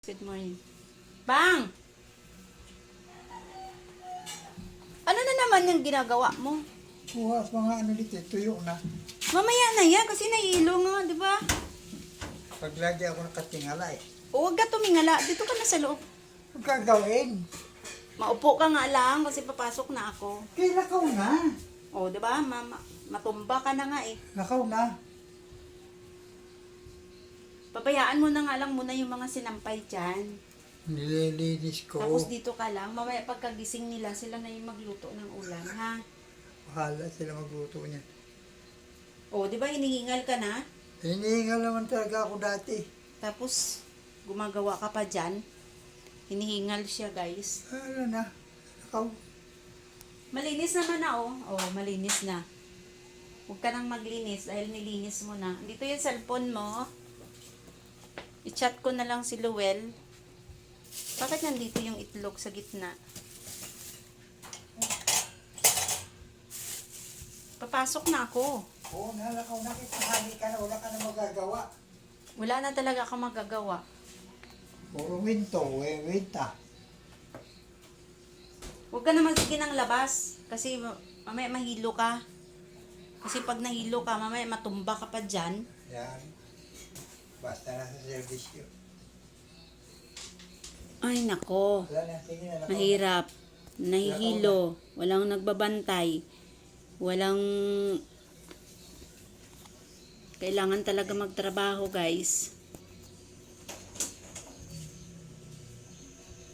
Good morning. Bang! Ano na naman yung ginagawa mo? Bukas mga ano dito, tuyo na. Mamaya na yan kasi nahihilo nga, di ba? Paglagi ako nakatingala eh. O, huwag ka tumingala. Dito ka na sa loob. Huwag gagawin. Maupo ka nga lang kasi papasok na ako. Kaya lakaw na. O, di ba? Matumba ka na nga eh. Lakaw na. Pabayaan mo na nga lang muna yung mga sinampay dyan. Nililinis ko. Tapos dito ka lang. Mamaya pagkagising nila, sila na yung magluto ng ulam, ha? Bahala sila magluto niya. O, di ba hinihingal ka na? Hinihingal naman talaga ako dati. Tapos, gumagawa ka pa dyan. Hinihingal siya, guys. Ano na. Lakaw. Malinis naman na, oh. Oh, malinis na. Huwag ka nang maglinis dahil nilinis mo na. Dito yung cellphone mo. I-chat ko na lang si Luel. Bakit nandito yung itlog sa gitna? Papasok na ako. Oo, nalakaw na. Kitahali ka na. Wala ka na magagawa. Wala na talaga ako magagawa. Puro winto. Winta. Huwag ka na magsige ng labas. Kasi mamaya mahilo ka. Kasi pag nahilo ka, mamaya matumba ka pa dyan. Yan. Basta na sa servisyo. Ay, nako. Wala na. Sige na. Lakaw. Mahirap. Nahihilo. Walang nagbabantay. Walang... Kailangan talaga magtrabaho, guys.